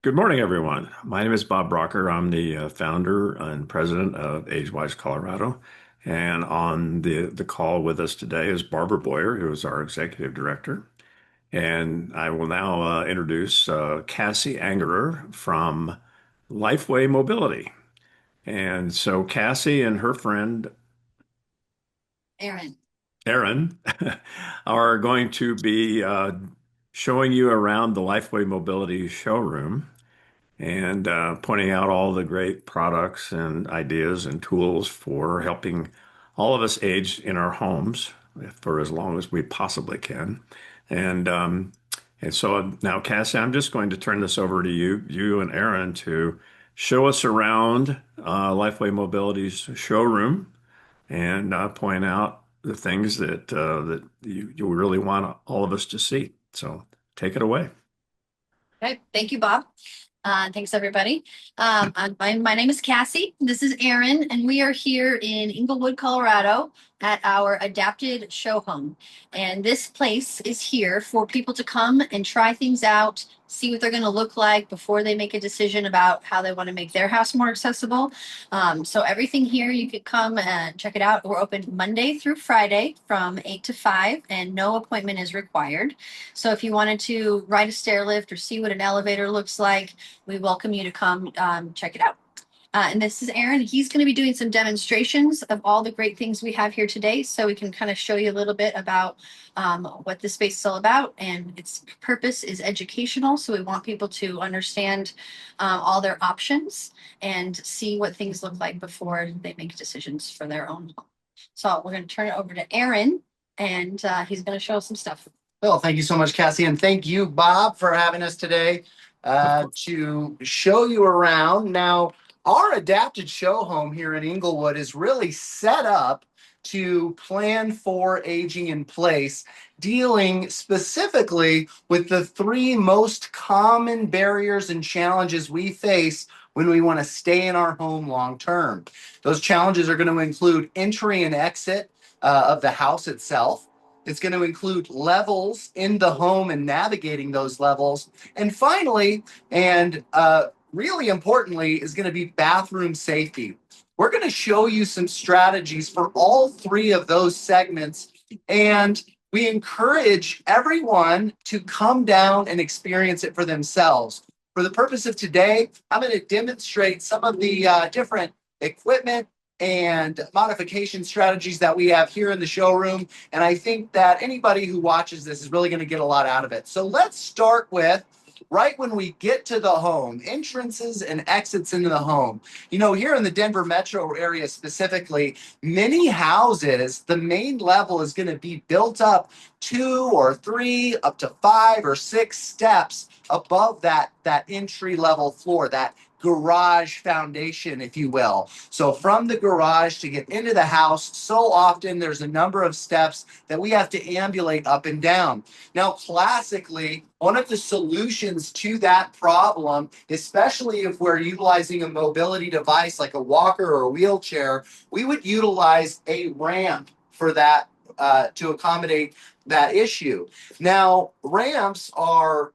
Good morning, everyone. My name is Bob Brocker. I'm the founder and president of AgeWise Colorado. And on the call with us today is Barbara Boyer, who is our executive director. And I will now introduce Cassie Angerer from Lifeway Mobility. And so Cassie and her friend Aaron. Erin are going to be showing you around the Lifeway Mobility showroom and pointing out all the great products and ideas and tools for helping all of us age in our homes for as long as we possibly can. And and so now, Cassie, I'm just going to turn this over to you and Aaron to show us around Lifeway Mobility's showroom and point out the things that you really want all of us to see. So take it away. Okay, thank you, Bob. Thanks, everybody. My name is Cassie. This is Aaron, and we are here in Inglewood, Colorado at our adapted show home. And this place is here for people to come and try things out, see what they're going to look like before they make a decision about how they want to make their house more accessible. So everything here, you could come and check it out. We're open Monday through Friday from 8 to 5, and no appointment is required. So if you wanted to ride a stair lift or see what an elevator looks like, we welcome you to come check it out. And this is Aaron. He's going to be doing some demonstrations of all the great things we have here today. So we can kind of show you a little bit about what this space is all about. And its purpose is educational. So we want people to understand all their options and see what things look like before they make decisions for their own home. So we're going to turn it over to Aaron, and he's going to show us some stuff. Well, thank you so much, Cassie, and thank you, Bob, for having us today Of course. to show you around. Now, our adapted show home here in Inglewood is really set up to plan for aging in place, dealing specifically with the three most common barriers and challenges we face when we want to stay in our home long term. Those challenges are going to include entry and exit of the house itself. It's going to include levels in the home and navigating those levels. And finally, and really importantly, is going to be bathroom safety. We're going to show you some strategies for all three of those segments. And we encourage everyone to come down and experience it for themselves. For the purpose of today, I'm going to demonstrate some of the different equipment and modification strategies that we have here in the showroom. And I think that anybody who watches this is really going to get a lot out of it. So let's start with right when we get to the home, entrances and exits into the home. You know, here in the Denver metro area specifically, many houses, the main level is going to be built up 2 or 3, up to 5 or 6 steps above that entry level floor, that garage foundation, if you will. So from the garage to get into the house, so often there's a number of steps that we have to ambulate up and down. Now, classically, one of the solutions to that problem, especially if we're utilizing a mobility device like a walker or a wheelchair, we would utilize a ramp for that to accommodate that issue. Now, ramps are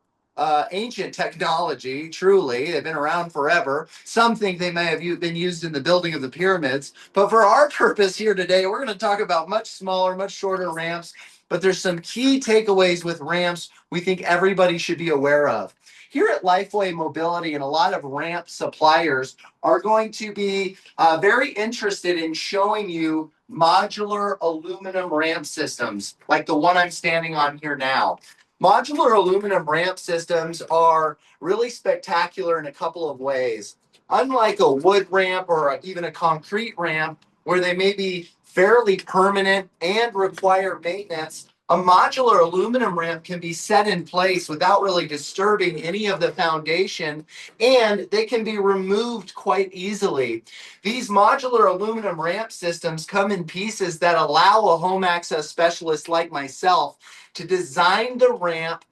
ancient technology, truly. They've been around forever. Some think they may have been used in the building of the pyramids. But for our purpose here today, we're going to talk about much smaller, much shorter ramps. But there's some key takeaways with ramps we think everybody should be aware of. Here at Lifeway Mobility and a lot of ramp suppliers are going to be very interested in showing you modular aluminum ramp systems like the one I'm standing on here now. Modular aluminum ramp systems are really spectacular in a couple of ways. Unlike a wood ramp or even a concrete ramp, where they may be fairly permanent and require maintenance, a modular aluminum ramp can be set in place without really disturbing any of the foundation, and they can be removed quite easily. These modular aluminum ramp systems come in pieces that allow a home access specialist like myself to design the ramp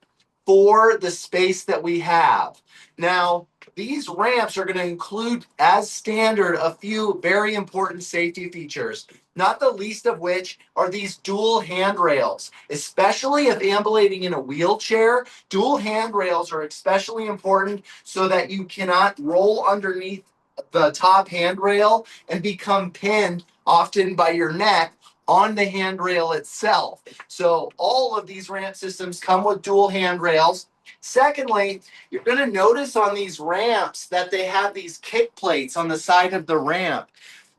for the space that we have. Now, these ramps are going to include, as standard, a few very important safety features, not the least of which are these dual handrails. Especially if ambulating in a wheelchair, dual handrails are especially important so that you cannot roll underneath the top handrail and become pinned, often by your neck, on the handrail itself. So all of these ramp systems come with dual handrails. Secondly, you're going to notice on these ramps that they have these kick plates on the side of the ramp.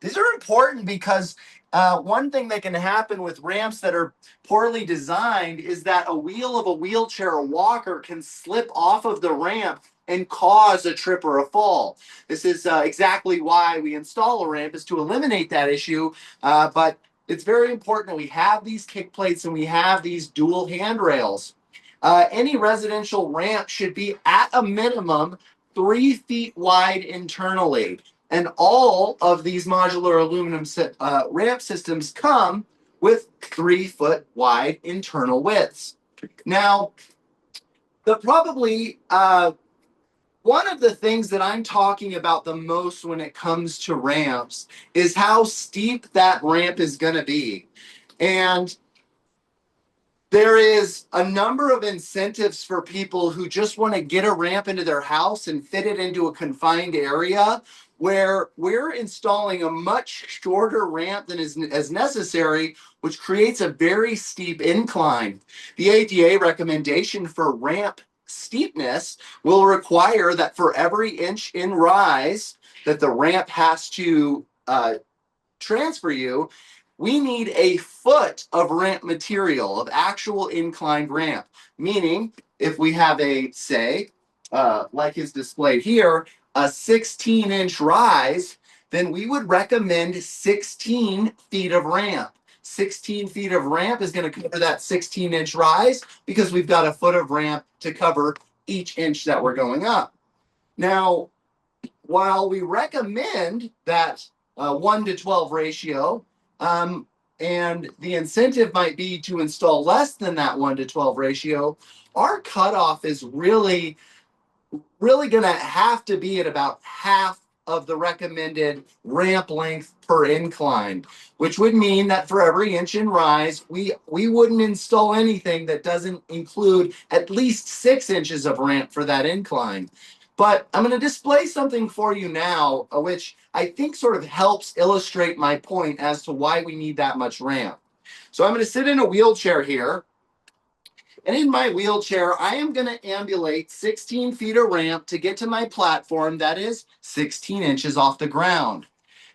These are important because one thing that can happen with ramps that are poorly designed is that a wheel of a wheelchair or walker can slip off of the ramp and cause a trip or a fall. This is exactly why we install a ramp, is to eliminate that issue. But it's very important that we have these kick plates and we have these dual handrails. Any residential ramp should be at a minimum 3 feet wide internally. And all of these modular aluminum ramp systems come with 3-foot wide internal widths. Now, one of the things that I'm talking about the most when it comes to ramps is how steep that ramp is going to be. And there is a number of incentives for people who just want to get a ramp into their house and fit it into a confined area, where we're installing a much shorter ramp than is as necessary, which creates a very steep incline. The ADA recommendation for ramp steepness will require that for every inch in rise that the ramp has to transfer you, we need a foot of ramp material, of actual inclined ramp. Meaning, if we have a, say, like is displayed here, a 16-inch rise, then we would recommend 16 feet of ramp. 16 feet of ramp is going to cover that 16-inch rise because we've got a foot of ramp to cover each inch that we're going up. Now, while we recommend that 1-to-12 ratio, and the incentive might be to install less than that 1-to-12 ratio, our cutoff is really going to have to be at about half of the recommended ramp length per incline, which would mean that for every inch in rise, we wouldn't install anything that doesn't include at least 6 inches of ramp for that incline. But I'm going to display something for you now, which I think sort of helps illustrate my point as to why we need that much ramp. So I'm going to sit in a wheelchair here. And in my wheelchair, I am going to ambulate 16 feet of ramp to get to my platform that is 16 inches off the ground.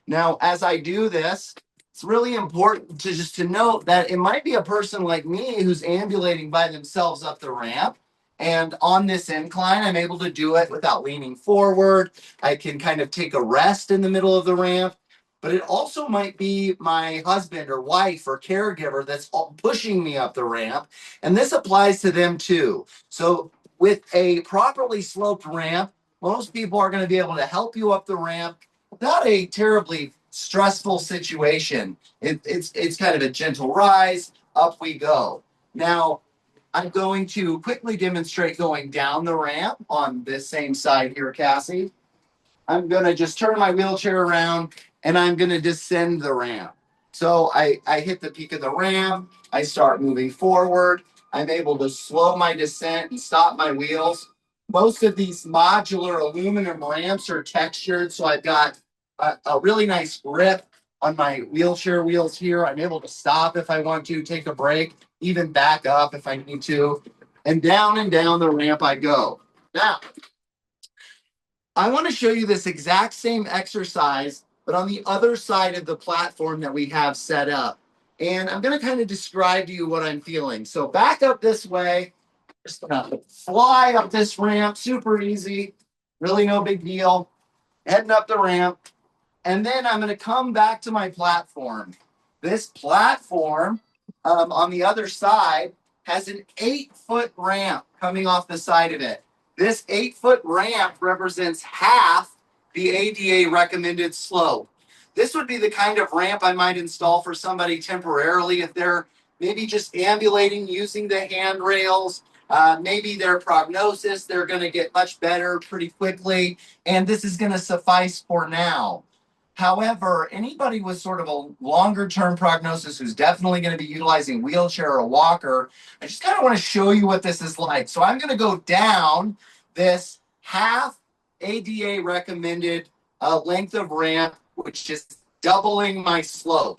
Now, as I do this, it's really important to note that it might be a person like me who's ambulating by themselves up the ramp. And on this incline, I'm able to do it without leaning forward. I can kind of take a rest in the middle of the ramp. But it also might be my husband or wife or caregiver that's pushing me up the ramp. And this applies to them too. So with a properly sloped ramp, most people are going to be able to help you up the ramp without a terribly stressful situation. It's kind of a gentle rise, up we go. Now, I'm going to quickly demonstrate going down the ramp on this same side here, Cassie. I'm going to just turn my wheelchair around and I'm going to descend the ramp. So I hit the peak of the ramp. I start moving forward. I'm able to slow my descent and stop my wheels. Most of these modular aluminum ramps are textured, so I've got a really nice grip on my wheelchair wheels here. I'm able to stop if I want to, take a break, even back up if I need to. And down the ramp I go. Now, I want to show you this exact same exercise, but on the other side of the platform that we have set up. And I'm going to kind of describe to you what I'm feeling. So back up this way, just gonna fly up this ramp, super easy, really no big deal. Heading up the ramp. And then I'm going to come back to my platform. This platform on the other side has an 8-foot ramp coming off the side of it. This 8-foot ramp represents half the ADA recommended slope. This would be the kind of ramp I might install for somebody temporarily if they're maybe just ambulating using the handrails, maybe their prognosis, they're going to get much better pretty quickly, and this is going to suffice for now. However, anybody with sort of a longer term prognosis who's definitely going to be utilizing a wheelchair or a walker, I just kind of want to show you what this is like. So I'm going to go down this half ADA recommended length of ramp, which is doubling my slope.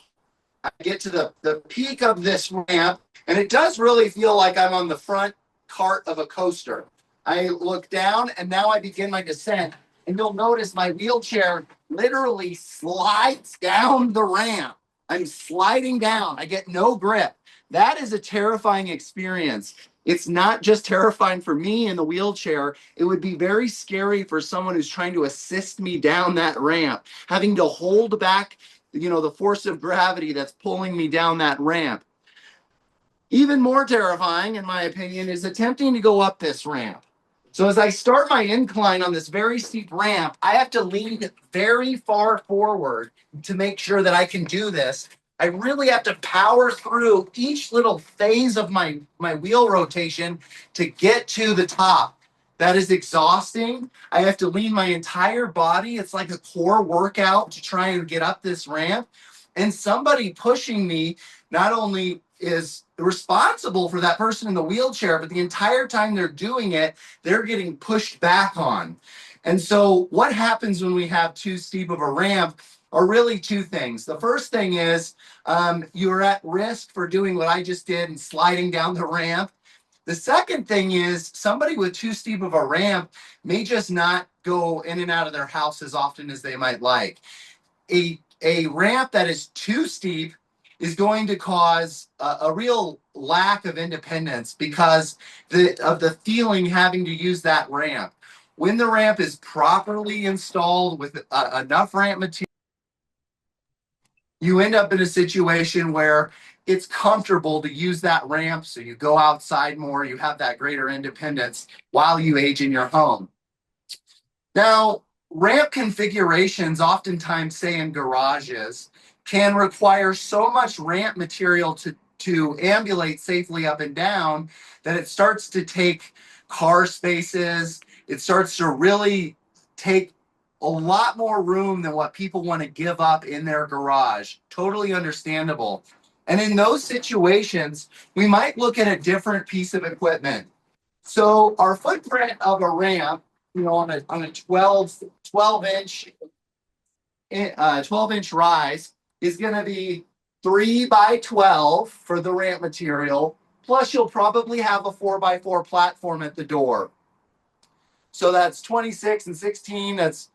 I get to the peak of this ramp, and it does really feel like I'm on the front cart of a coaster. I look down, and now I begin my descent, and you'll notice my wheelchair literally slides down the ramp. I'm sliding down. I get no grip. That is a terrifying experience. It's not just terrifying for me in the wheelchair. It would be very scary for someone who's trying to assist me down that ramp, having to hold back, the force of gravity that's pulling me down that ramp. Even more terrifying, in my opinion, is attempting to go up this ramp. So as I start my incline on this very steep ramp, I have to lean very far forward to make sure that I can do this. I really have to power through each little phase of my wheel rotation to get to the top. That is exhausting. I have to lean my entire body. It's like a core workout to try and get up this ramp. And somebody pushing me not only is responsible for that person in the wheelchair, but the entire time they're doing it, they're getting pushed back on. And so what happens when we have too steep of a ramp are really two things. The first thing is you're at risk for doing what I just did and sliding down the ramp. The second thing is somebody with too steep of a ramp may just not go in and out of their house as often as they might like. A ramp that is too steep is going to cause a real lack of independence because of the feeling having to use that ramp. When the ramp is properly installed with enough ramp material, you end up in a situation where it's comfortable to use that ramp, so you go outside more, you have that greater independence while you age in your home. Now, ramp configurations, oftentimes say in garages, can require so much ramp material to ambulate safely up and down that it starts to take car spaces. It starts to really take a lot more room than what people want to give up in their garage. Totally understandable. And in those situations, we might look at a different piece of equipment. So our footprint of a ramp, on a 12 inch rise is going to be 3 by 12 for the ramp material. Plus, you'll probably have a 4 by 4 platform at the door. So that's 26 and 16. That's,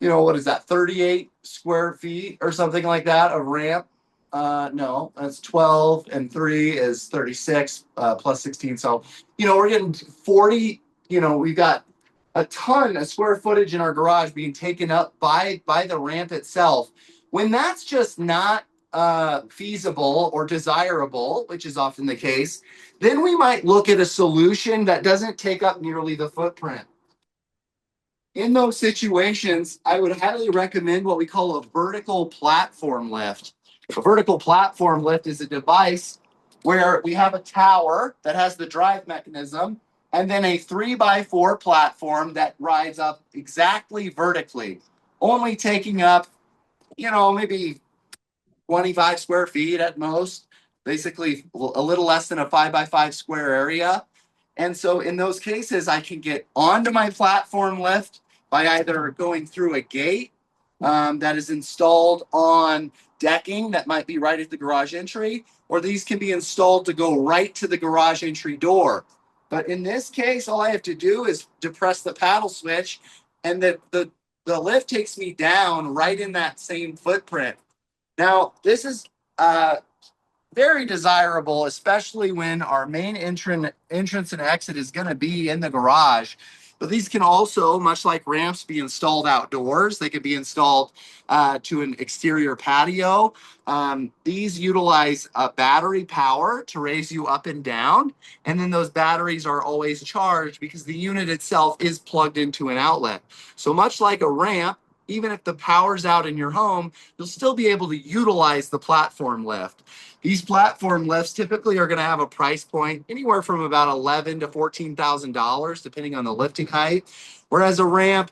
what is that, 38 square feet or something like that of ramp? No, that's 12 and 3 is 36 plus 16. So, we're getting 40, we've got a ton of square footage in our garage being taken up by the ramp itself. When that's just not feasible or desirable, which is often the case, then we might look at a solution that doesn't take up nearly the footprint. In those situations, I would highly recommend what we call a vertical platform lift. A vertical platform lift is a device where we have a tower that has the drive mechanism and then a 3 by 4 platform that rides up exactly vertically, only taking up, maybe 25 square feet at most, basically a little less than a 5 by 5 square area. And so in those cases, I can get onto my platform lift by either going through a gate that is installed on decking that might be right at the garage entry, or these can be installed to go right to the garage entry door. But in this case, all I have to do is depress the paddle switch, and the lift takes me down right in that same footprint. Now, this is very desirable, especially when our main entrance and exit is going to be in the garage. But these can also, much like ramps, be installed outdoors. They can be installed to an exterior patio. These utilize battery power to raise you up and down. And then those batteries are always charged because the unit itself is plugged into an outlet. So much like a ramp, even if the power's out in your home, you'll still be able to utilize the platform lift. These platform lifts typically are going to have a price point anywhere from about $11,000 to $14,000, depending on the lifting height. Whereas a ramp,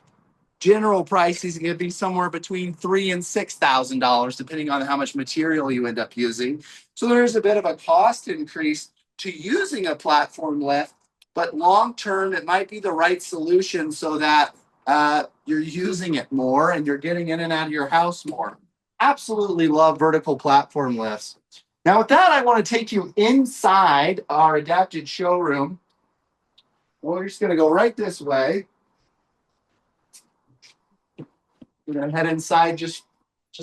general price is going to be somewhere between $3,000 and $6,000, depending on how much material you end up using. So there's a bit of a cost increase to using a platform lift, but long term, it might be the right solution so that you're using it more and you're getting in and out of your house more. Absolutely love vertical platform lifts. Now, with that, I want to take you inside our adapted showroom. We're just going to go right this way. We're going to head inside just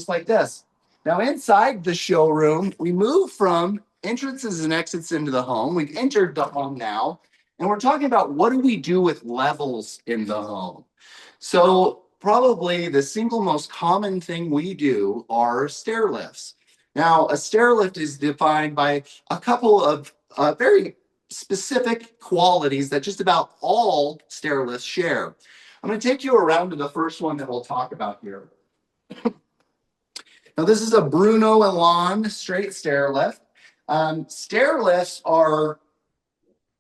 like this. Now, inside the showroom, we move from entrances and exits into the home. We've entered the home now, and we're talking about what do we do with levels in the home. So probably the single most common thing we do are stair lifts. Now, a stair lift is defined by a couple of very specific qualities that just about all stair lifts share. I'm going to take you around to the first one that we'll talk about here. Now, this is a Bruno Elan straight stair lift. Stair lifts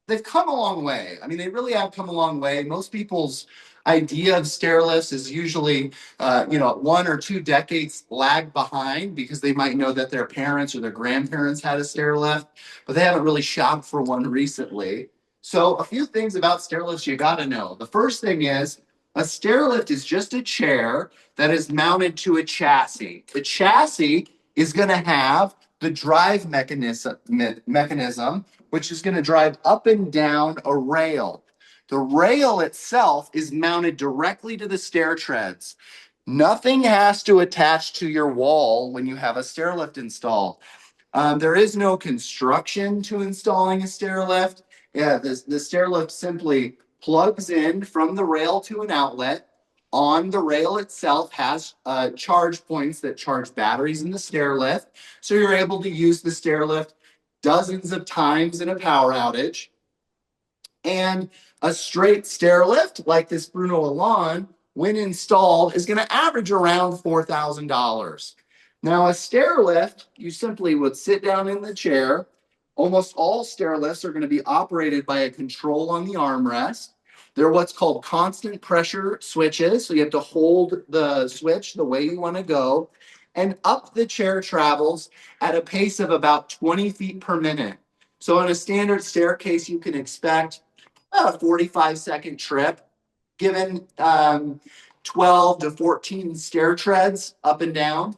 they've come a long way. I mean, they really have come a long way. Most people's idea of stair lifts is usually, 1 or 2 decades lag behind because they might know that their parents or their grandparents had a stair lift, but they haven't really shopped for one recently. So a few things about stair lifts you got to know. The first thing is a stair lift is just a chair that is mounted to a chassis. The chassis is going to have the drive mechanism, which is going to drive up and down a rail. The rail itself is mounted directly to the stair treads. Nothing has to attach to your wall when you have a stair lift installed. There is no construction to installing a stair lift. Yeah, the stair lift simply plugs in from the rail to an outlet. On the rail itself has charge points that charge batteries in the stair lift. So you're able to use the stair lift dozens of times in a power outage. And a straight stair lift like this Bruno Elan, when installed, is going to average around $4,000. Now, a stair lift, you simply would sit down in the chair. Almost all stair lifts are going to be operated by a control on the armrest. They're what's called constant pressure switches. So you have to hold the switch the way you want to go. And up the chair travels at a pace of about 20 feet per minute. So on a standard staircase, you can expect a 45-second trip, given 12 to 14 stair treads up and down.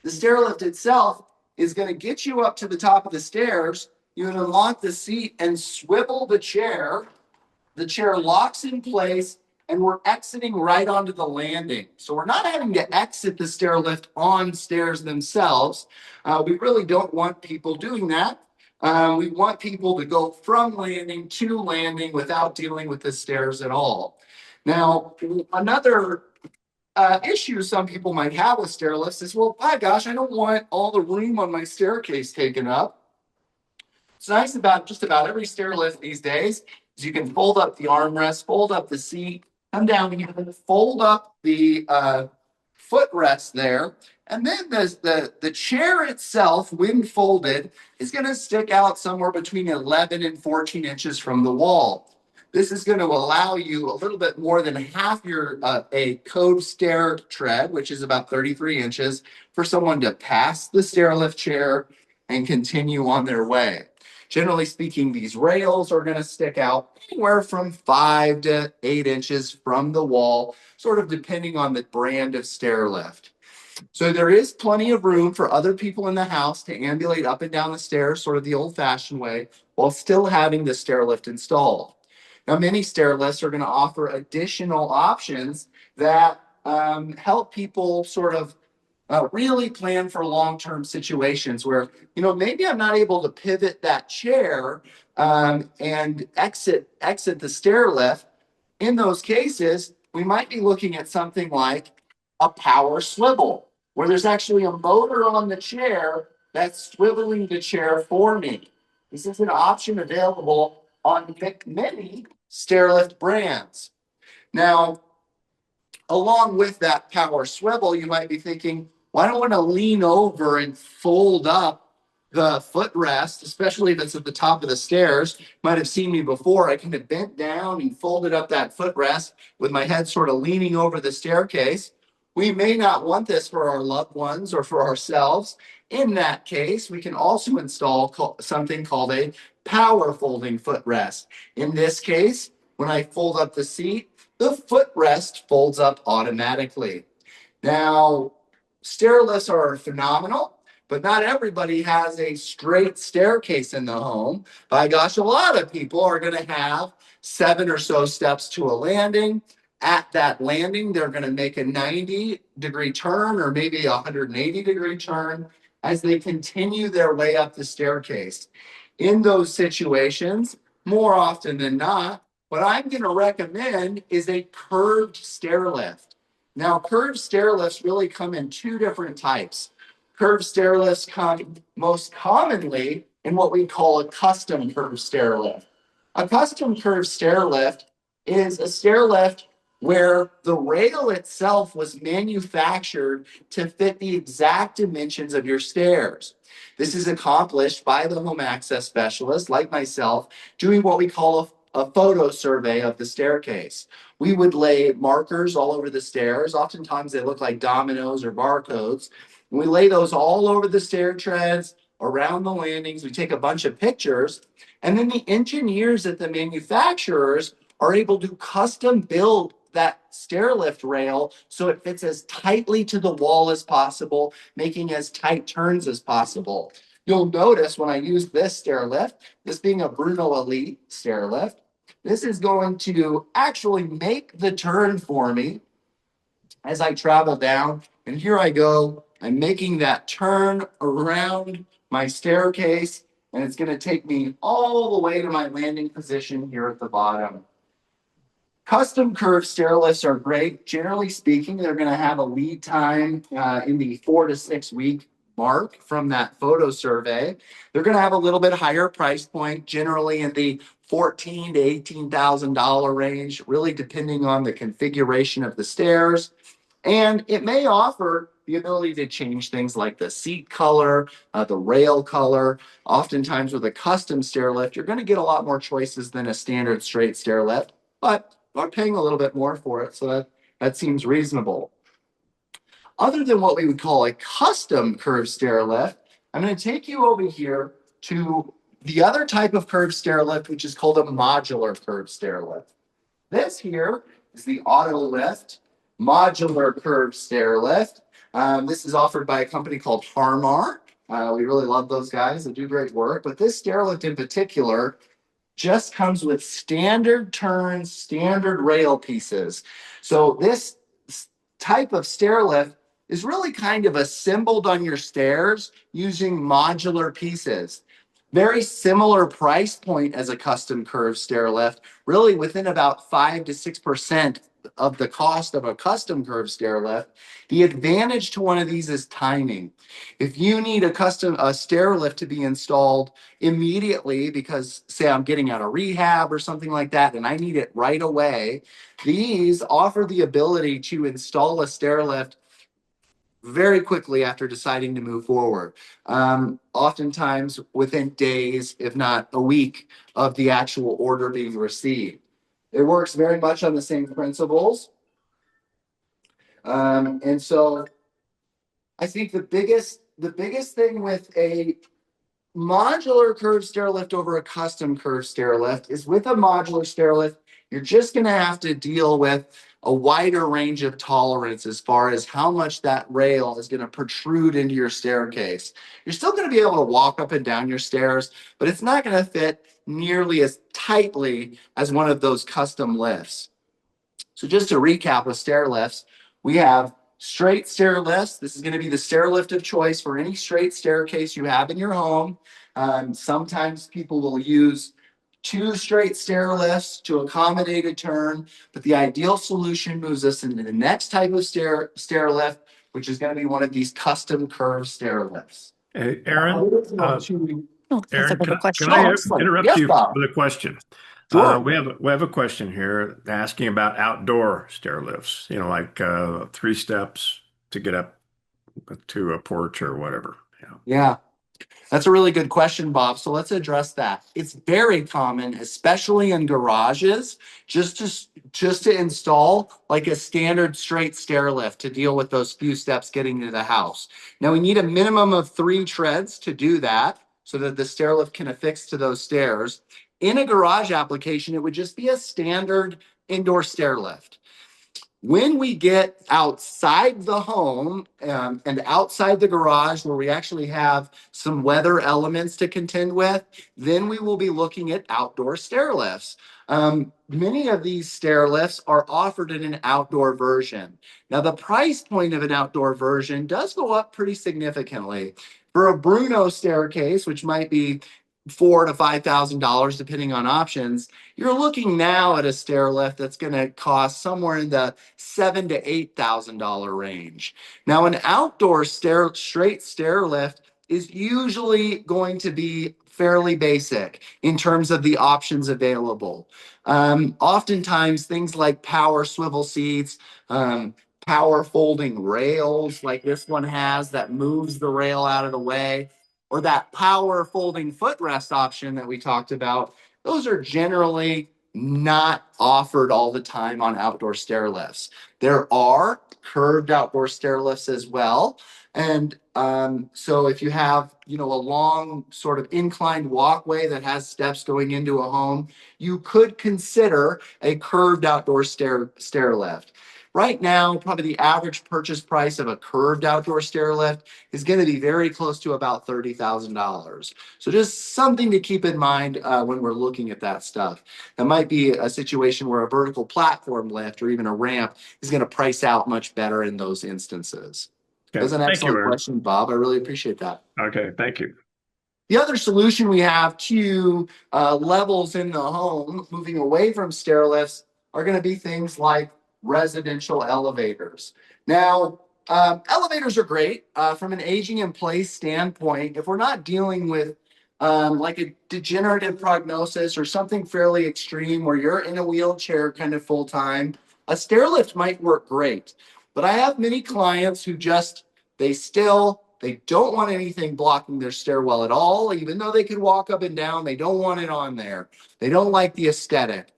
The stair lift itself is going to get you up to the top of the stairs. You would unlock the seat and swivel the chair. The chair locks in place, and we're exiting right onto the landing. So we're not having to exit the stair lift on stairs themselves. We really don't want people doing that. We want people to go from landing to landing without dealing with the stairs at all. Now, another issue some people might have with stair lifts is, well, my gosh, I don't want all the room on my staircase taken up. What's nice about just about every stair lift these days is you can fold up the armrest, fold up the seat, come down here, fold up the footrest there, and then the chair itself, when folded, is going to stick out somewhere between 11 and 14 inches from the wall. This is going to allow you a little bit more than half your a code stair tread, which is about 33 inches, for someone to pass the stair lift chair and continue on their way. Generally speaking, these rails are going to stick out anywhere from 5 to 8 inches from the wall, sort of depending on the brand of stair lift. So there is plenty of room for other people in the house to ambulate up and down the stairs, sort of the old-fashioned way, while still having the stair lift installed. Now, many stair lifts are going to offer additional options that help people sort of really plan for long-term situations where, maybe I'm not able to pivot that chair and exit the stair lift. In those cases, we might be looking at something like a power swivel, where there's actually a motor on the chair that's swiveling the chair for me. This is an option available on many stair lift brands. Now, along with that power swivel, you might be thinking, well, I don't want to lean over and fold up the footrest, especially if it's at the top of the stairs. You might have seen me before. I kind of bent down and folded up that footrest with my head sort of leaning over the staircase. We may not want this for our loved ones or for ourselves. In that case, we can also install something called a power folding footrest. In this case, when I fold up the seat, the footrest folds up automatically. Now, stair lifts are phenomenal, but not everybody has a straight staircase in the home. By gosh, a lot of people are going to have 7 or so steps to a landing. At that landing, they're going to make a 90-degree turn or maybe a 180-degree turn as they continue their way up the staircase. In those situations, more often than not, what I'm going to recommend is a curved stair lift. Now, curved stair lifts really come in 2 different types. Curved stair lifts come most commonly in what we call a custom curved stair lift. A custom curved stair lift is a stair lift where the rail itself was manufactured to fit the exact dimensions of your stairs. This is accomplished by the home access specialist, like myself, doing what we call a photo survey of the staircase. We would lay markers all over the stairs. Oftentimes they look like dominoes or barcodes. And we lay those all over the stair treads, around the landings. We take a bunch of pictures. And then the engineers at the manufacturers are able to custom build that stair lift rail so it fits as tightly to the wall as possible, making as tight turns as possible. You'll notice when I use this stair lift, this being a Bruno Elite stair lift, this is going to actually make the turn for me as I travel down. And here I go. I'm making that turn around my staircase, and it's going to take me all the way to my landing position here at the bottom. Custom curved stair lifts are great. Generally speaking, they're going to have a lead time in the 4 to 6 week mark from that photo survey. They're going to have a little bit higher price point, generally in the $14,000 to $18,000 range, really depending on the configuration of the stairs. And it may offer the ability to change things like the seat color, the rail color. Oftentimes with a custom stair lift, you're going to get a lot more choices than a standard straight stair lift, but are paying a little bit more for it, so that seems reasonable. Other than what we would call a custom curved stair lift, I'm going to take you over here to the other type of curved stair lift, which is called a modular curved stair lift. This here is the Auto Lift modular curved stair lift. This is offered by a company called Harmar. We really love those guys. They do great work, but this stair lift in particular just comes with standard turns, standard rail pieces. So this type of stair lift is really kind of assembled on your stairs using modular pieces. Very similar price point as a custom curved stair lift, really within about 5 to 6% of the cost of a custom curved stair lift. The advantage to one of these is timing. If you need a stair lift to be installed immediately because, say, I'm getting out of rehab or something like that and I need it right away, these offer the ability to install a stair lift very quickly after deciding to move forward. Oftentimes within days, if not a week, of the actual order being received. It works very much on the same principles. And so I think the biggest thing with a modular curved stair lift over a custom curved stair lift is with a modular stair lift, you're just going to have to deal with a wider range of tolerance as far as how much that rail is going to protrude into your staircase. You're still going to be able to walk up and down your stairs, but it's not going to fit nearly as tightly as one of those custom lifts. So just to recap with stair lifts, we have straight stair lifts. This is going to be the stair lift of choice for any straight staircase you have in your home. Sometimes people will use 2 straight stair lifts to accommodate a turn, but the ideal solution moves us into the next type of stair lift, which is going to be one of these custom curved stair lifts. Hey, Aaron, Oh, that's a Aaron, better can question. I Oh, excellent. interrupt Yes, you Bob. with a question? Sure. We have a question here asking about outdoor stair lifts, like 3 steps to get up to a porch or whatever. Yeah. Yeah. That's a really good question, Bob. So let's address that. It's very common, especially in garages, just to install like a standard straight stair lift to deal with those few steps getting to the house. Now we need a minimum of 3 treads to do that so that the stair lift can affix to those stairs. In a garage application, it would just be a standard indoor stair lift. When we get outside the home and outside the garage where we actually have some weather elements to contend with, then we will be looking at outdoor stair lifts. Many of these stair lifts are offered in an outdoor version. Now, the price point of an outdoor version does go up pretty significantly. For a Bruno staircase, which might be $4,000 to $5,000 depending on options, you're looking now at a stair lift that's going to cost somewhere in the $7,000 to $8,000 range. Now, an outdoor straight stair lift is usually going to be fairly basic in terms of the options available. Oftentimes, things like power swivel seats, power folding rails, like this one has that moves the rail out of the way, or that power folding footrest option that we talked about, those are generally not offered all the time on outdoor stair lifts. There are curved outdoor stair lifts as well. And so if you have, a long sort of inclined walkway that has steps going into a home, you could consider a curved outdoor stair lift. Right now, probably the average purchase price of a curved outdoor stair lift is going to be very close to about $30,000. So just something to keep in mind when we're looking at that stuff. That might be a situation where a vertical platform lift or even a ramp is going to price out much better in those instances. Okay. That's an Thank you, excellent Aaron. question, Bob. I really appreciate that. Okay. Thank you. The other solution we have to levels in the home, moving away from stair lifts, are going to be things like residential elevators. Now, elevators are great from an aging in place standpoint. If we're not dealing with like a degenerative prognosis or something fairly extreme where you're in a wheelchair kind of full time, a stair lift might work great. But I have many clients who they don't want anything blocking their stairwell at all, even though they can walk up and down. They don't want it on there. They don't like the aesthetic.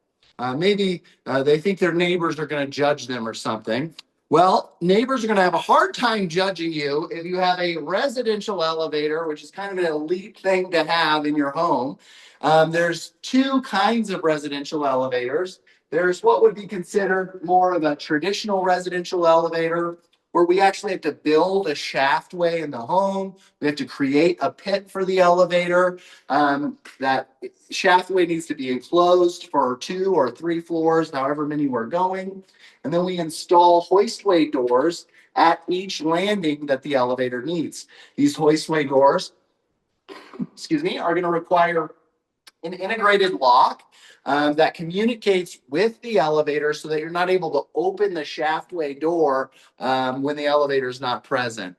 Maybe they think their neighbors are going to judge them or something. Well, neighbors are going to have a hard time judging you if you have a residential elevator, which is kind of an elite thing to have in your home. There's 2 kinds of residential elevators. There's what would be considered more of a traditional residential elevator, where we actually have to build a shaftway in the home. We have to create a pit for the elevator. That shaftway needs to be enclosed for 2 or 3 floors, however many we're going. And then we install hoistway doors at each landing that the elevator needs. These hoistway doors, are going to require an integrated lock that communicates with the elevator so that you're not able to open the shaftway door when the elevator is not present.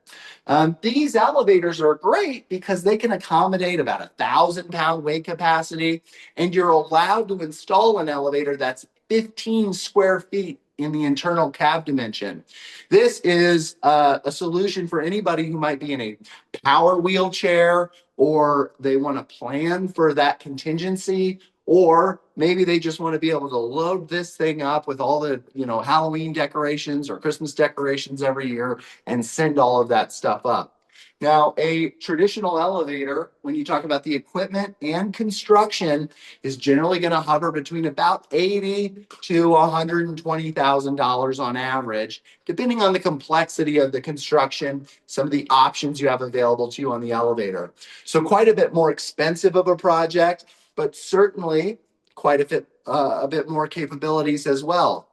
These elevators are great because they can accommodate about 1,000-pound weight capacity, and you're allowed to install an elevator that's 15 square feet in the internal cab dimension. This is a solution for anybody who might be in a power wheelchair, or they want to plan for that contingency, or maybe they just want to be able to load this thing up with all the Halloween decorations or Christmas decorations every year and send all of that stuff up. Now, a traditional elevator, when you talk about the equipment and construction, is generally going to hover between about $80,000 to $120,000 on average, depending on the complexity of the construction, some of the options you have available to you on the elevator. So quite a bit more expensive of a project, but certainly quite a bit more capabilities as well.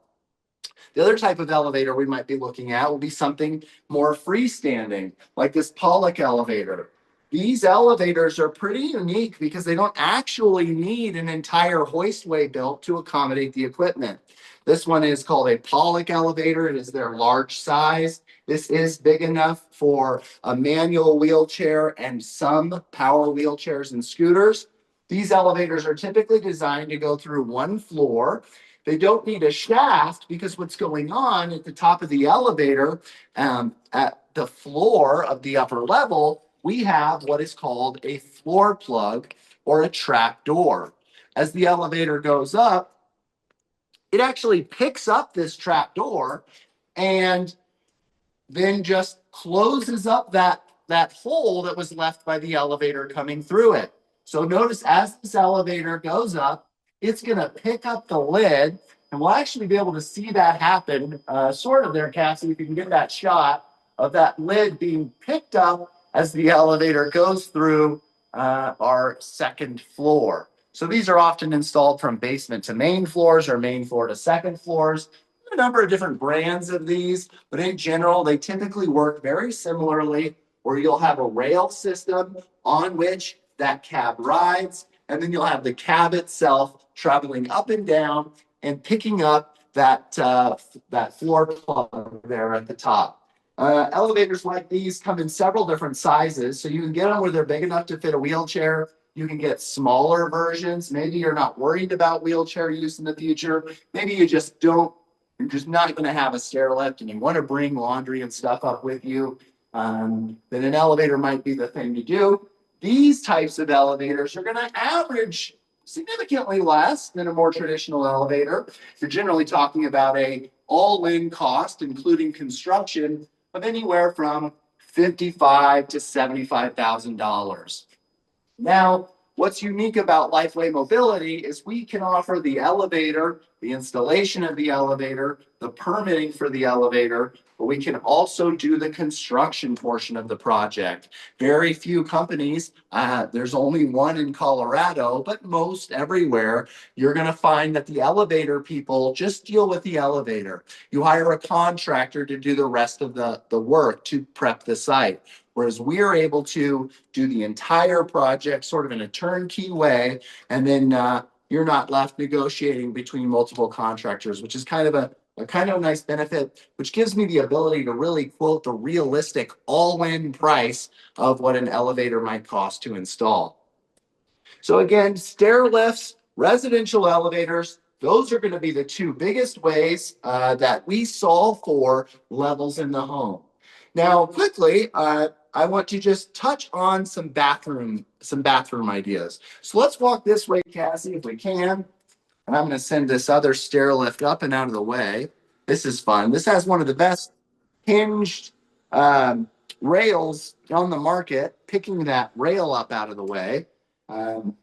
The other type of elevator we might be looking at will be something more freestanding, like this Pollock elevator. These elevators are pretty unique because they don't actually need an entire hoistway built to accommodate the equipment. This one is called a Pollock elevator. It is their large size. This is big enough for a manual wheelchair and some power wheelchairs and scooters. These elevators are typically designed to go through one floor. They don't need a shaft because what's going on at the top of the elevator, at the floor of the upper level, we have what is called a floor plug or a trap door. As the elevator goes up, it actually picks up this trap door and then just closes up that hole that was left by the elevator coming through it. So notice as this elevator goes up, it's going to pick up the lid, and we'll actually be able to see that happen sort of there, Cassie, if you can get that shot of that lid being picked up as the elevator goes through our second floor. So these are often installed from basement to main floors or main floor to second floors. A number of different brands of these, but in general, they typically work very similarly, where you'll have a rail system on which that cab rides, and then you'll have the cab itself traveling up and down and picking up that floor plug there at the top. Elevators like these come in several different sizes, so you can get them where they're big enough to fit a wheelchair. You can get smaller versions. Maybe you're not worried about wheelchair use in the future. Maybe you just don't you're just not going to have a stair lift and you want to bring laundry and stuff up with you, then an elevator might be the thing to do. These types of elevators are going to average significantly less than a more traditional elevator. You're generally talking about a all-in cost, including construction, of anywhere from $55,000 to $75,000. Now, what's unique about Lifeway Mobility is we can offer the elevator, the installation of the elevator, the permitting for the elevator, but we can also do the construction portion of the project. Very few companies, there's only one in Colorado, but most everywhere, you're going to find that the elevator people just deal with the elevator. You hire a contractor to do the rest of the work to prep the site. Whereas we're able to do the entire project sort of in a turnkey way, and then you're not left negotiating between multiple contractors, which is kind of a nice benefit, which gives me the ability to really quote the realistic all-in price of what an elevator might cost to install. So again, stair lifts, residential elevators, those are going to be the two biggest ways that we solve for levels in the home. Now, quickly, I want to just touch on some bathroom ideas. So let's walk this way, Cassie, if we can. And I'm going to send this other stair lift up and out of the way. This is fun. This has one of the best hinged rails on the market. Picking that rail up out of the way.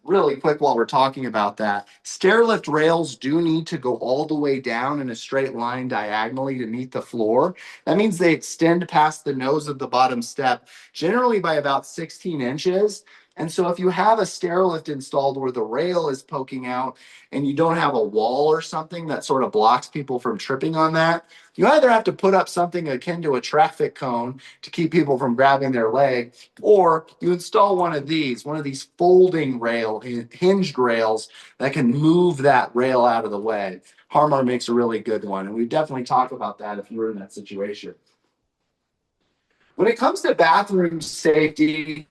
Really quick while we're talking about that, stair lift rails do need to go all the way down in a straight line diagonally to meet the floor. That means they extend past the nose of the bottom step, generally by about 16 inches. And so if you have a stair lift installed where the rail is poking out and you don't have a wall or something that sort of blocks people from tripping on that, you either have to put up something akin to a traffic cone to keep people from grabbing their leg, or you install one of these folding hinged rails that can move that rail out of the way. Harmar makes a really good one, and we definitely talk about that if you're in that situation. When it comes to bathroom safety,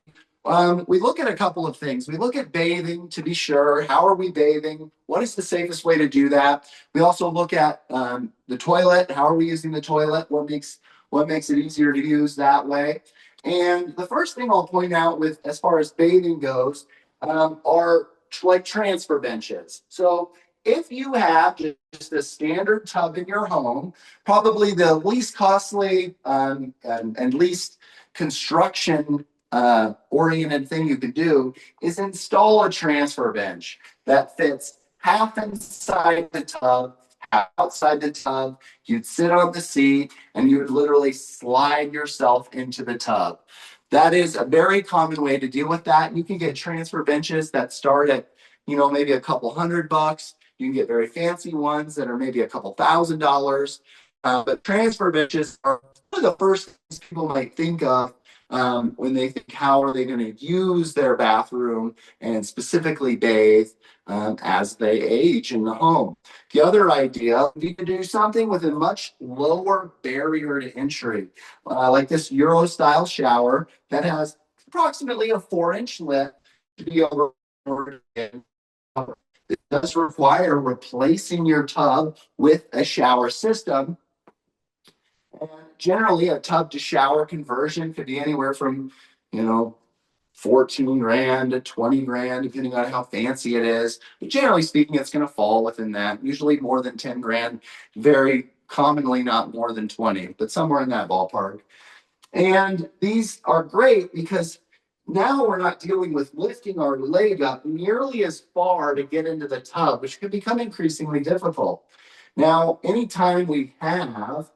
we look at a couple of things. We look at bathing to be sure. How are we bathing? What is the safest way to do that? We also look at the toilet. How are we using the toilet? What makes it easier to use that way? And the first thing I'll point out with as far as bathing goes are like transfer benches. So if you have just a standard tub in your home, probably the least costly and least construction oriented thing you could do is install a transfer bench that fits half inside the tub, half outside the tub. You'd sit on the seat and you would literally slide yourself into the tub. That is a very common way to deal with that. You can get transfer benches that start at, maybe a couple $100. You can get very fancy ones that are maybe a couple $1,000. But transfer benches are one of the first things people might think of when they think, how are they going to use their bathroom and specifically bathe as they age in the home. The other idea, you can do something with a much lower barrier to entry, like this Euro style shower that has approximately a 4-inch lift to be over It does require replacing your tub with a shower system. And generally, a tub to shower conversion could be anywhere from, you know, 14 grand to 20 grand, depending on how fancy it is. But generally speaking, it's going to fall within that. Usually more than 10 grand, very commonly not more than 20, but somewhere in that ballpark. And these are great because now we're not dealing with lifting our leg up nearly as far to get into the tub, which can become increasingly difficult. Now, anytime we have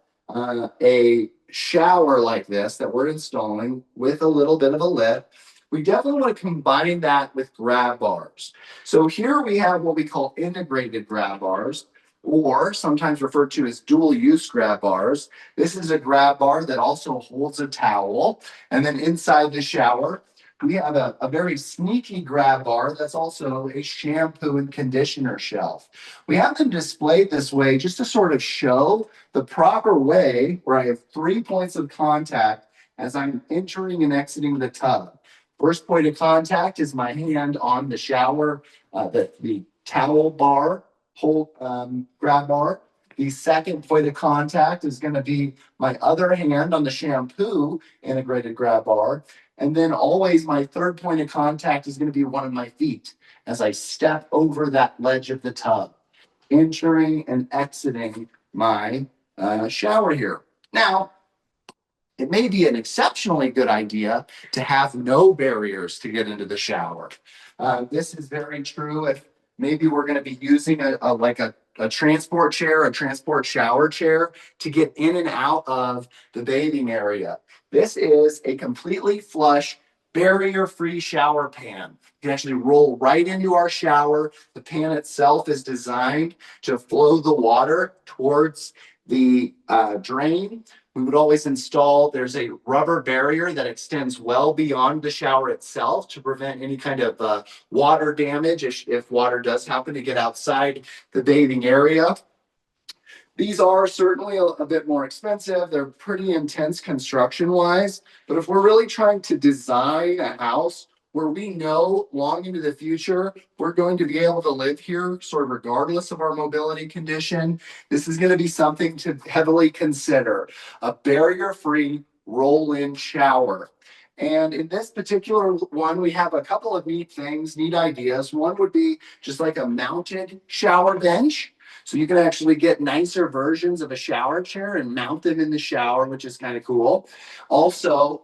a shower like this that we're installing with a little bit of a lift, we definitely want to combine that with grab bars. So here we have what we call integrated grab bars, or sometimes referred to as dual use grab bars. This is a grab bar that also holds a towel. And then inside the shower, we have a very sneaky grab bar that's also a shampoo and conditioner shelf. We have them displayed this way just to sort of show the proper way where I have 3 points of contact as I'm entering and exiting the tub. First point of contact is my hand on the shower, the towel bar, grab bar. The second point of contact is going to be my other hand on the shampoo integrated grab bar. And then always my third point of contact is going to be one of my feet as I step over that ledge of the tub, entering and exiting my shower here. Now, it may be an exceptionally good idea to have no barriers to get into the shower. This is very true if maybe we're going to be using a transport chair, a transport shower chair to get in and out of the bathing area. This is a completely flush, barrier-free shower pan. You can actually roll right into our shower. The pan itself is designed to flow the water towards the drain. We would always install, there's a rubber barrier that extends well beyond the shower itself to prevent any kind of water damage if water does happen to get outside the bathing area. These are certainly a bit more expensive. They're pretty intense construction-wise, but if we're really trying to design a house where we know long into the future, we're going to be able to live here sort of regardless of our mobility condition, this is going to be something to heavily consider. A barrier-free roll-in shower. And in this particular one, we have a couple of neat things, neat ideas. One would be just like a mounted shower bench. So you can actually get nicer versions of a shower chair and mount them in the shower, which is kind of cool. Also,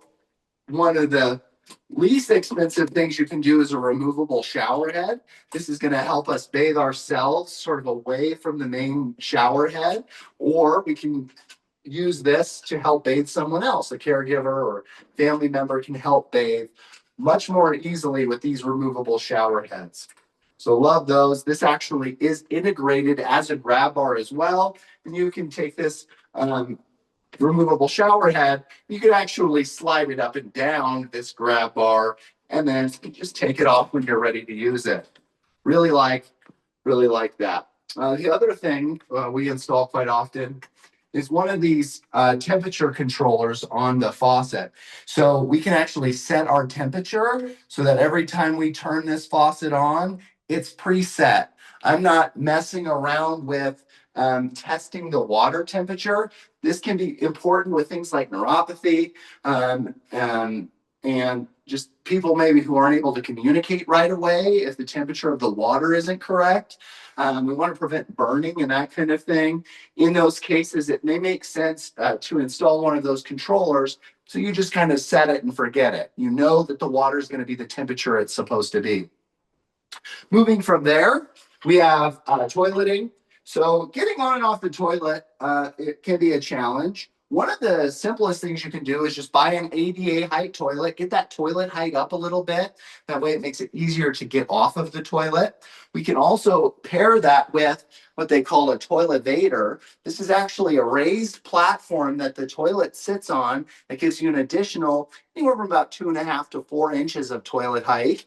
one of the least expensive things you can do is a removable shower head. This is going to help us bathe ourselves sort of away from the main shower head, or we can use this to help bathe someone else. A caregiver or family member can help bathe much more easily with these removable shower heads. So love those. This actually is integrated as a grab bar as well. And you can take this removable shower head, you can actually slide it up and down this grab bar and then just take it off when you're ready to use it. Really like that. The other thing we install quite often is one of these temperature controllers on the faucet. So we can actually set our temperature so that every time we turn this faucet on, it's preset. I'm not messing around with testing the water temperature. This can be important with things like neuropathy and just people maybe who aren't able to communicate right away if the temperature of the water isn't correct. We want to prevent burning and that kind of thing. In those cases, it may make sense to install one of those controllers so you just kind of set it and forget it. You know that the water is going to be the temperature it's supposed to be. Moving from there, we have toileting. So getting on and off the toilet, it can be a challenge. One of the simplest things you can do is just buy an ADA height toilet, get that toilet height up a little bit. That way it makes it easier to get off of the toilet. We can also pair that with what they call a toiletator. This is actually a raised platform that the toilet sits on that gives you an additional anywhere from about 2.5 to 4 inches of toilet height.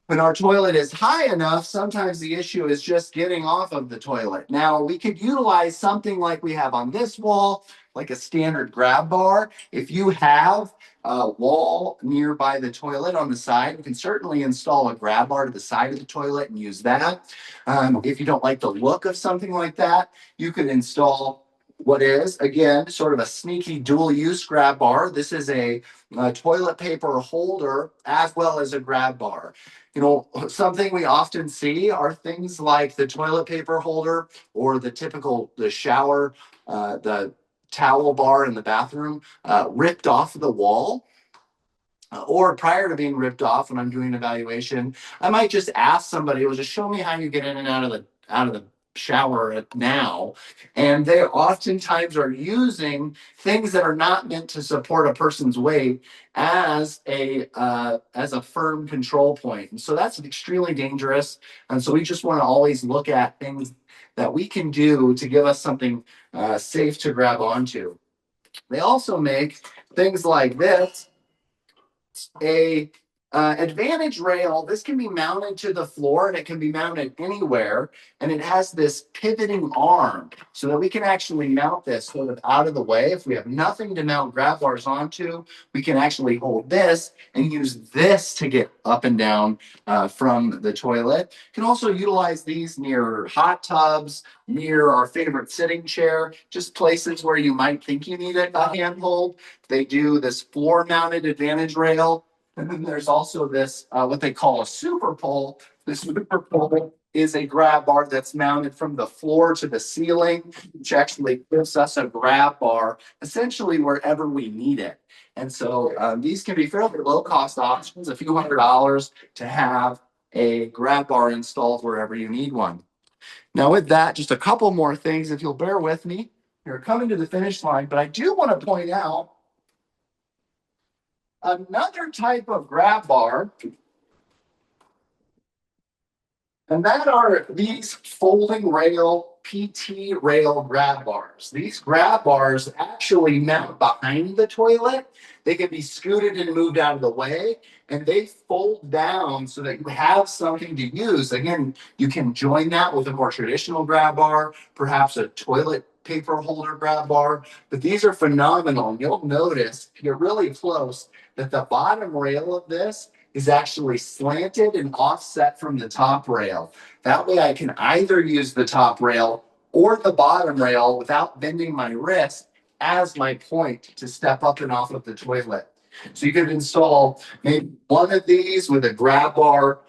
When our toilet is high enough, sometimes the issue is just getting off of the toilet. Now, we could utilize something like we have on this wall, like a standard grab bar. If you have a wall nearby the toilet on the side, you can certainly install a grab bar to the side of the toilet and use that. If you don't like the look of something like that, you could install what is, again, sort of a sneaky dual use grab bar. This is a toilet paper holder as well as a grab bar. You know, something we often see are things like the toilet paper holder or the typical, the shower, the towel bar in the bathroom ripped off the wall. Or prior to being ripped off when I'm doing an evaluation, I might just ask somebody, well, just show me how you get in and out of the shower now. And they oftentimes are using things that are not meant to support a person's weight as a firm control point. And so that's extremely dangerous. And so we just want to always look at things that we can do to give us something safe to grab onto. They also make things like this, a advantage rail. This can be mounted to the floor and it can be mounted anywhere, and it has this pivoting arm so that we can actually mount this sort of out of the way. If we have nothing to mount grab bars onto, we can actually hold this and use this to get up and down from the toilet. You can also utilize these near hot tubs, near our favorite sitting chair, just places where you might think you need a handhold. They do this floor mounted advantage rail. And then there's also this, what they call a super pole. The super pole is a grab bar that's mounted from the floor to the ceiling, which actually gives us a grab bar essentially wherever we need it. And so these can be fairly low cost options, a few $100s to have a grab bar installed wherever you need one. Now with that, just a couple more things, if you'll bear with me. You're coming to the finish line, but I do want to point out another type of grab bar, and that are these folding rail, PT rail grab bars. These grab bars actually mount behind the toilet. They can be scooted and moved out of the way, and they fold down so that you have something to use. Again, you can join that with a more traditional grab bar, perhaps a toilet paper holder grab bar, but these are phenomenal. And you'll notice, if you're really close, that the bottom rail of this is actually slanted and offset from the top rail. That way I can either use the top rail or the bottom rail without bending my wrist as my point to step up and off of the toilet. So you could install maybe one of these with a grab bar,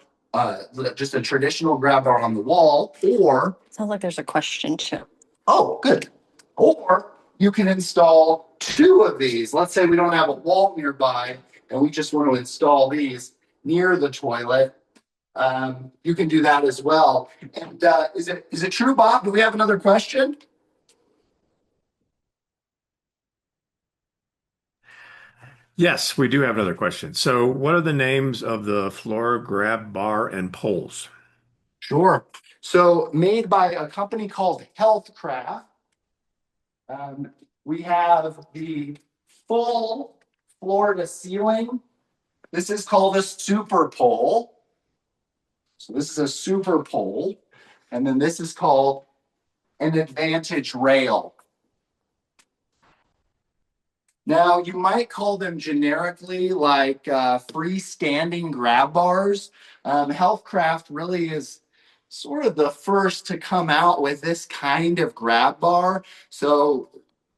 just a traditional grab bar on the wall, or Sounds like there's a question too. oh, good. Or you can install two of these. Let's say we don't have a wall nearby and we just want to install these near the toilet. You can do that as well. And is it true, Bob? Do we have another question? Yes, we do have another question. So, what are the names of the floor grab bar and poles? Sure. So made by a company called Healthcraft. We have the full floor to ceiling. This is called a super pole. So this is a super pole. And then this is called an advantage rail. Now, you might call them generically like freestanding grab bars. Healthcraft really is sort of the first to come out with this kind of grab bar. So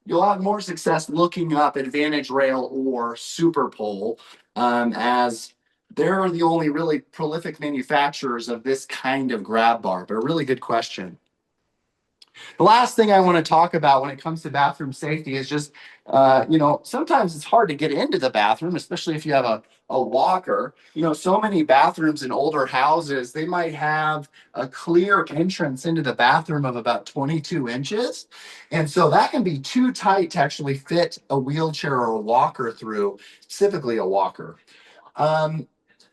you'll have more success looking up advantage rail or super pole, as they're the only really prolific manufacturers of this kind of grab bar. But a really good question. The last thing I want to talk about when it comes to bathroom safety is just, sometimes it's hard to get into the bathroom, especially if you have a walker. So many bathrooms in older houses, they might have a clear entrance into the bathroom of about 22 inches. And so that can be too tight to actually fit a wheelchair or a walker through, specifically a walker.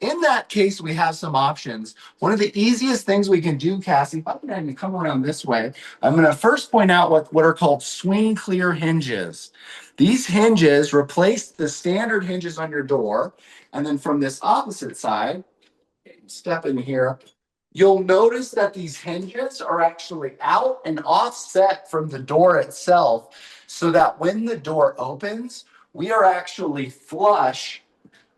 In that case, we have some options. One of the easiest things we can do, Cassie, if I can have you come around this way, I'm going to first point out what are called swing clear hinges. These hinges replace the standard hinges on your door. And then from this opposite side, step in here, you'll notice that these hinges are actually out and offset from the door itself so that when the door opens, we are actually flush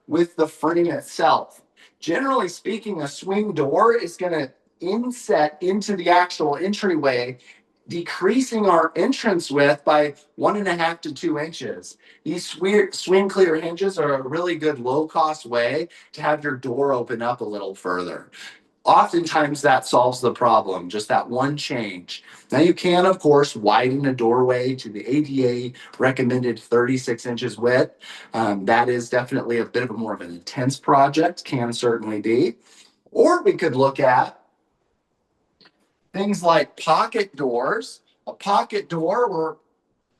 with the frame itself. Generally speaking, a swing door is going to inset into the actual entryway, decreasing our entrance width by 1.5 to 2 inches. These swing clear hinges are a really good low cost way to have your door open up a little further. Oftentimes that solves the problem, just that one change. Now you can, of course, widen a doorway to the ADA recommended 36 inches width. That is definitely a bit of a more of an intense project, can certainly be. Or we could look at things like pocket doors. A pocket door where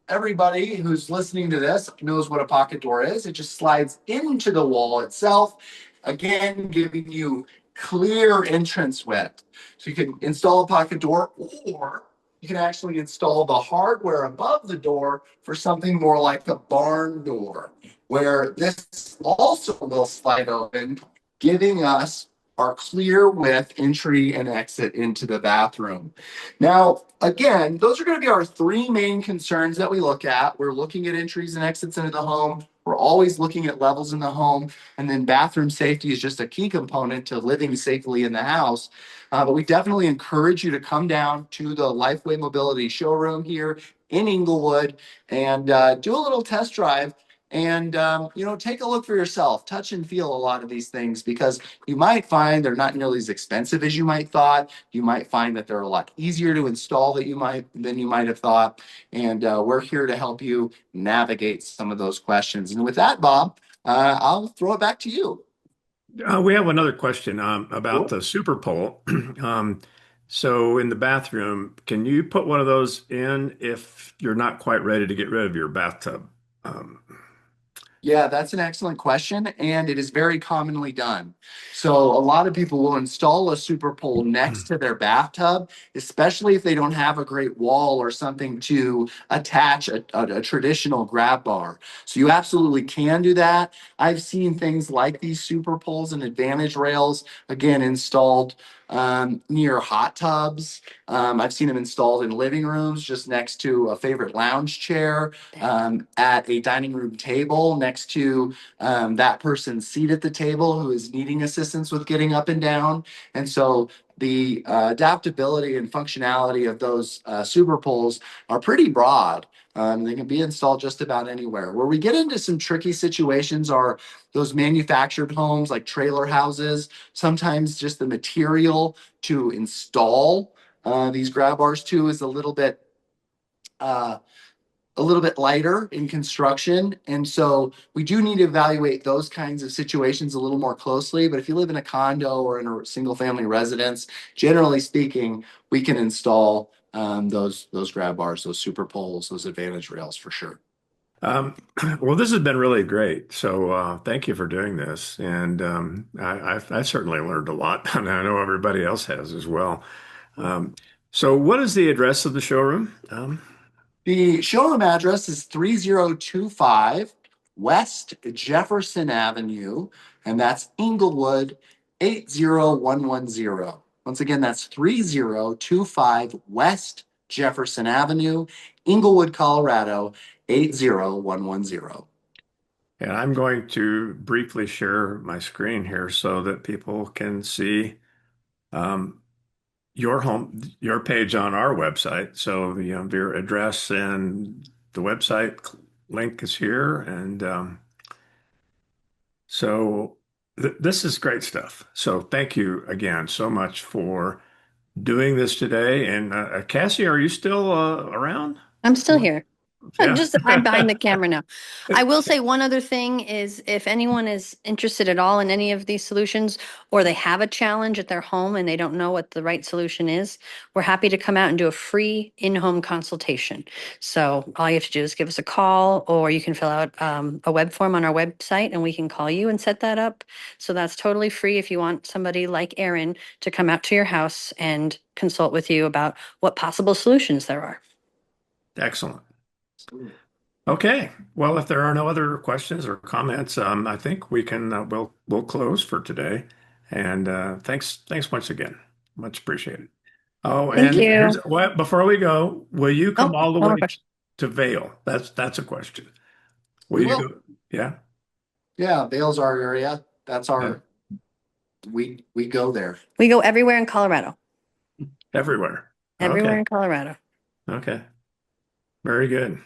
everybody who's listening to this knows what a pocket door is. It just slides into the wall itself, again, giving you clear entrance width. So you can install a pocket door, or you can actually install the hardware above the door for something more like the barn door, where this also will slide open, giving us our clear width entry and exit into the bathroom. Now, again, those are going to be our three main concerns that we look at. We're looking at entries and exits into the home. We're always looking at levels in the home. And then bathroom safety is just a key component to living safely in the house. But we definitely encourage you to come down to the Lifeway Mobility showroom here in Inglewood and do a little test drive and take a look for yourself, touch and feel a lot of these things, because you might find they're not nearly as expensive as you might thought. You might find that they're a lot easier to install than you might have thought. And we're here to help you navigate some of those questions. And with that, Bob, I'll throw it back to you. We have another question about Cool. the super pole. Um, so in the bathroom, can you put one of those in if you're not quite ready to get rid of your bathtub? Um, Yeah, that's an excellent question, and it is very commonly done. So a lot of people will install a super pole next to their bathtub, especially if they don't have a great wall or something to attach a traditional grab bar. So you absolutely can do that. I've seen things like these super poles and advantage rails, again, installed near hot tubs. I've seen them installed in living rooms just next to a favorite lounge chair, at a dining room table next to that person's seat at the table who is needing assistance with getting up and down. And so the adaptability and functionality of those super poles are pretty broad. They can be installed just about anywhere. Where we get into some tricky situations are those manufactured homes like trailer houses. Sometimes just the material to install these grab bars to is uh, a little bit lighter in construction. And so we do need to evaluate those kinds of situations a little more closely. But if you live in a condo or in a single family residence, generally speaking, we can install those grab bars, those super poles, those advantage rails for sure. um, well, this has been really great. So thank you for doing this. And I certainly learned a lot, and I know everybody else has as well. Um, so what is the address of the showroom? The showroom address is 3025 West Jefferson Avenue, and that's Inglewood 80110. Once again, that's 3025 West Jefferson Avenue, Inglewood, Colorado 80110. And I'm going to briefly share my screen here so that people can see um, your page on our website. So, your address and the website link is here. And so th this is great stuff. So thank you again so much for doing this today. And Cassie, are you still around? I'm still here. Yeah. Just I'm behind the camera now. I will say one other thing is if anyone is interested at all in any of these solutions or they have a challenge at their home and they don't know what the right solution is, we're happy to come out and do a free in-home consultation. So all you have to do is give us a call or you can fill out a web form on our website and we can call you and set that up. So that's totally free if you want somebody like Aaron to come out to your house and consult with you about what possible solutions there are. Excellent. Okay. Well, if there are no other questions or comments, I think we can we'll close for today. And thanks once again. Much appreciated. Oh, Thank and you. here's what before we go, will you come Oh, all the one way more question. to Vail? That's a question. Will We you will. go? Yeah. Yeah, Vale's our area. That's Yeah. our, we go there. We go everywhere in Colorado. Everywhere. Everywhere Okay. in Colorado. Okay. Very good.